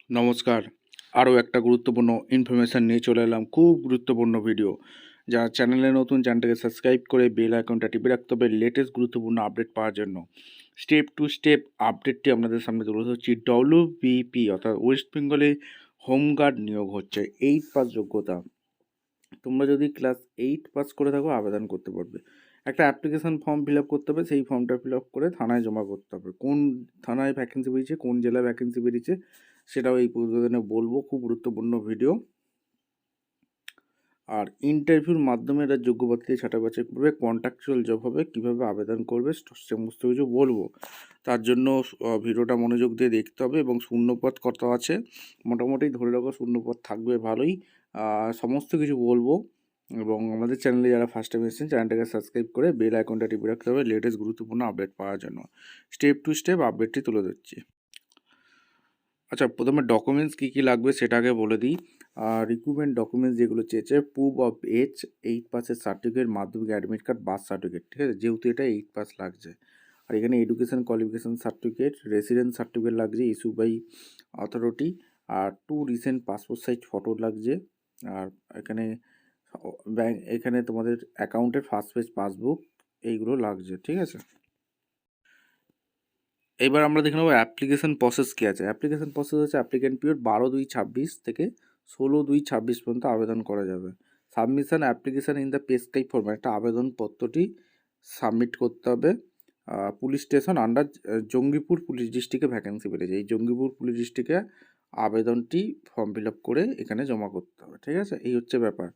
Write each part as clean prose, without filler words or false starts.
নমস্কার। আরও একটা গুরুত্বপূর্ণ ইনফরমেশান নিয়ে চলে এলাম, খুব গুরুত্বপূর্ণ ভিডিও। যারা চ্যানেলে নতুন, চ্যানেলটাকে সাবস্ক্রাইব করে বেল আইকনটা টিপে রাখতে হবে লেটেস্ট গুরুত্বপূর্ণ আপডেট পাওয়ার জন্য। স্টেপ টু স্টেপ আপডেটটি আপনাদের সামনে তুলে ধরছি। ডব্লিউবিপি অর্থাৎ ওয়েস্ট বেঙ্গলে হোমগার্ড নিয়োগ হচ্ছে। 8 পাস যোগ্যতা। তোমরা যদি ক্লাস 8 পাস করে থাকো আবেদন করতে পারবে। একটা অ্যাপ্লিকেশন ফর্ম ফিল আপ করতে হবে, সেই ফর্মটা ফিল আপ করে থানায় জমা করতে হবে। কোন থানায় ভ্যাকেন্সি বেরিয়েছে, কোন জেলায় ভ্যাকেন্সি বেরিয়েছে সেটাও এই প্রতিবেদনে বলবো, খুব গুরুত্বপূর্ণ ভিডিও। আর ইন্টারভিউর মাধ্যমে এরা যোগ্য প্রার্থী ছাঁটাই বাছাই করবে, কন্ট্রাকচুয়াল জব হবে, কীভাবে আবেদন করবে সমস্ত কিছু বলবো। তার জন্য ভিডিওটা মনোযোগ দিয়ে দেখতে হবে। এবং শূন্যপদ কত আছে মোটামুটি ধরে রাখো, শূন্যপদ থাকবে ভালোই। সমস্ত কিছু বলবো। এবং আমাদের চ্যানেলে যারা ফার্স্ট টাইম এসেছেন চ্যানেলটাকে সাবস্ক্রাইব করে বেল আইকনটা টিপে রাখতে হবে লেটেস্ট গুরুত্বপূর্ণ আপডেট পাওয়ার জন্য। স্টেপ টু স্টেপ আপডেটটি তুলে ধরছি। আচ্ছা, প্রথমে ডকুমেন্টস কী কী লাগবে সেটা আগে বলে দিই। রিক্রুটমেন্ট ডকুমেন্টস যেগুলো চেয়েছে, প্রুফ অফ এজ, 8 পাসের সার্টিফিকেট, মাধ্যমিক অ্যাডমিট কার্ড, বার্থ সার্টিফিকেট, ঠিক আছে, যেহেতু এটা 8 পাস লাগছে। আর এখানে education qualification certificate, residence certificate লাগছে ইস্যু বাই অথরিটি, আর 2 রিসেন্ট পাসপোর্ট সাইজ ফটো লাগছে। আর এখানে তোমাদের অ্যাকাউন্টের ফার্স্ট পেজ পাসবুক এইগুলো লাগছে, ঠিক আছে। এবার আমরা দেখে নেবো অ্যাপ্লিকেশন প্রসেস কী আছে। অ্যাপ্লিকেশন প্রসেস হচ্ছে অ্যাপ্লিকেন্ট পিরিয়ড 12/2/26 থেকে 16/2/26 পর্যন্ত আবেদন করা যাবে। Submission application in the prescribe format, একটা আবেদনপত্রটি সাবমিট করতে হবে। Police station under Jangipur police ডিস্ট্রিক্টে ভ্যাকেন্সি বেড়েছে, এই জঙ্গিপুর পুলিশ ডিস্ট্রিক্টে আবেদনটি ফর্ম ফিল আপ করে এখানে জমা করতে হবে, ঠিক আছে। এই হচ্ছে ব্যাপার।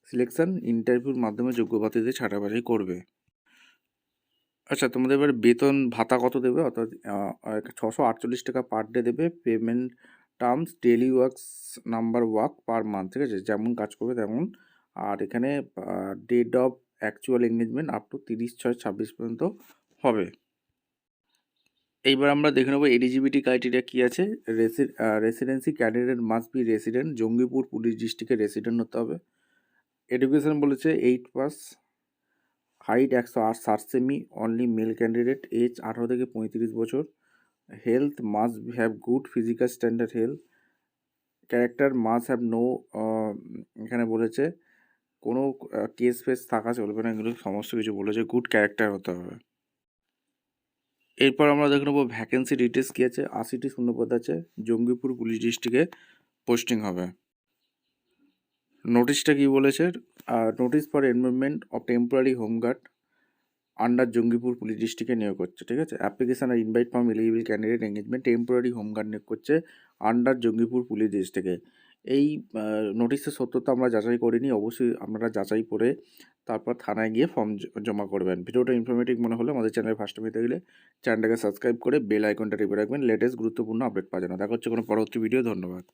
সিলেকশন ইন্টারভিউর মাধ্যমে যোগ্য প্রার্থীদের ছাঁটাই করবে। আচ্ছা, তোমাদের এবার বেতন ভাতা কত দেবে, অর্থাৎ 648 টাকা পার ডে দেবে। Payment terms daily works number work per month, ঠিক আছে, যেমন কাজ করবে তেমন। আর এখানে date of actual engagement up to 30/6/26 পর্যন্ত হবে। এইবার আমরা দেখে নেবো এলিজিবিলিটি ক্রাইটেরিয়া কী আছে। Residency candidate must be resident, Jangipur police ডিস্ট্রিক্টে রেসিডেন্ট হতে হবে। এডুকেশন বলেছে 8 পাস, height 108 cm, only male candidate, age 18 থেকে 35 বছর। Health must have good physical standard health, character must have no, এখানে বলেছে কোনো কেস ফেস থাকা চলবে না, এগুলো সমস্ত কিছু বলেছে, গুড ক্যারেক্টার হতে হবে। এরপর আমরা দেখে নেবো ভ্যাকেন্সি ডিটেলস কী আছে। 80টি শূন্যপদ আছে, জঙ্গিপুর পুলিশ ডিস্ট্রিক্টে পোস্টিং হবে। নোটিশটা কী বলেছে, notice for enrolment of temporary home guard under Jangipur police ডিস্ট্রিক্টে নিয়োগ করছে, ঠিক আছে। অ্যাপ্লিকেশান আর invite form eligible candidate engagement, temporary home guard নিয়োগ করছে আন্ডার জঙ্গিপুর পুলিশ ডিস্ট্রিক্টে। এই নোটিশের সত্যতা আমরা যাচাই করিনি, অবশ্যই আপনারা যাচাই করে তারপর থানায় গিয়ে ফর্ম জমা করবেন। ভিডিওটা ইনফরমেটিভ মনে হলে আমাদের চ্যানেলে ফার্স্ট টাইম পেতে গেলে চ্যানেলটাকে সাবস্ক্রাইব করে বেল আইকনটা টিপে রাখবেন লেটেস্ট গুরুত্বপূর্ণ আপডেট পাওয়ার জন্য। দেখা হচ্ছে কোনো পরবর্তী ভিডিও। ধন্যবাদ।